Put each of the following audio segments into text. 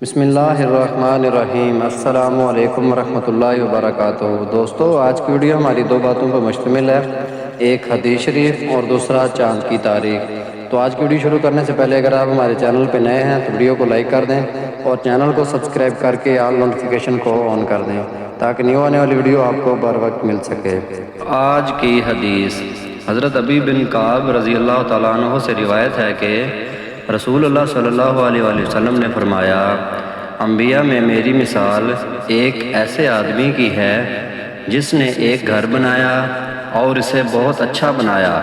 بسم اللہ الرحمن الرحیم۔ السلام علیکم ورحمۃ اللہ وبرکاتہ۔ دوستو، آج کی ویڈیو ہماری دو باتوں پر مشتمل ہے، ایک حدیث شریف اور دوسرا چاند کی تاریخ۔ تو آج کی ویڈیو شروع کرنے سے پہلے اگر آپ ہمارے چینل پہ نئے ہیں تو ویڈیو کو لائک کر دیں اور چینل کو سبسکرائب کر کے آل نوٹیفیکیشن کو آن کر دیں تاکہ نیو آنے والی ویڈیو آپ کو بر وقت مل سکے۔ آج کی حدیث حضرت ابی بن کعب رضی اللہ تعالیٰ عنہ سے روایت ہے کہ رسول اللہ صلی اللہ علیہ وآلہ وسلم نے فرمایا، انبیاء میں میری مثال ایک ایسے آدمی کی ہے جس نے ایک گھر بنایا اور اسے بہت اچھا بنایا،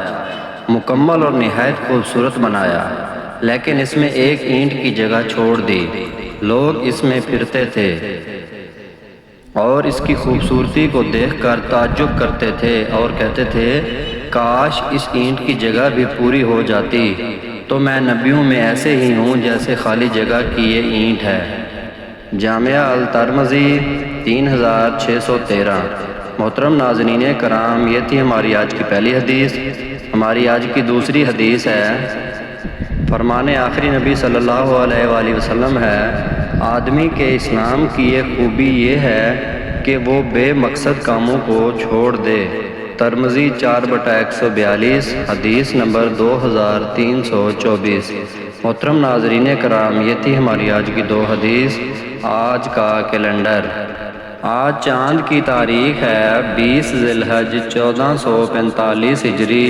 مکمل اور نہایت خوبصورت بنایا، لیکن اس میں ایک اینٹ کی جگہ چھوڑ دی۔ لوگ اس میں پھرتے تھے اور اس کی خوبصورتی کو دیکھ کر تعجب کرتے تھے اور کہتے تھے، کاش اس اینٹ کی جگہ بھی پوری ہو جاتی، تو میں نبیوں میں ایسے ہی ہوں جیسے خالی جگہ کی یہ اینٹ ہے۔ جامعہ الترمذی 3613۔ محترم ناظرین کرام، یہ تھی ہماری آج کی پہلی حدیث۔ ہماری آج کی دوسری حدیث ہے، فرمان آخری نبی صلی اللہ علیہ وآلہ وسلم ہے، آدمی کے اسلام کی یہ خوبی یہ ہے کہ وہ بے مقصد کاموں کو چھوڑ دے۔ ترمذی 4/142، حدیث نمبر 2324۔ محترم ناظرین کرام، یہ تھی ہماری آج کی دو حدیث۔ آج کا کیلنڈر، آج چاند کی تاریخ ہے 20 ذی الحج 1445 ہجری،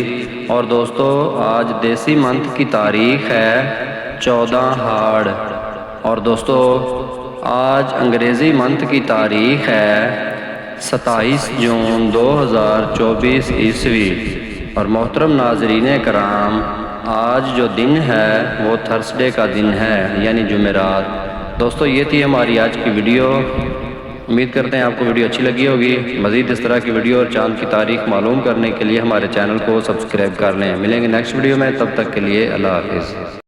اور دوستو آج دیسی منتھ کی تاریخ ہے 14 ہاڑ، اور دوستو آج انگریزی منتھ کی تاریخ ہے 27 جون 2024 عیسوی۔ اور محترم ناظرین کرام، آج جو دن ہے وہ تھرسڈے کا دن ہے، یعنی جمعرات۔ دوستو یہ تھی ہماری آج کی ویڈیو، امید کرتے ہیں آپ کو ویڈیو اچھی لگی ہوگی۔ مزید اس طرح کی ویڈیو اور چاند کی تاریخ معلوم کرنے کے لیے ہمارے چینل کو سبسکرائب کر لیں۔ ملیں گے نیکسٹ ویڈیو میں، تب تک کے لیے اللہ حافظ۔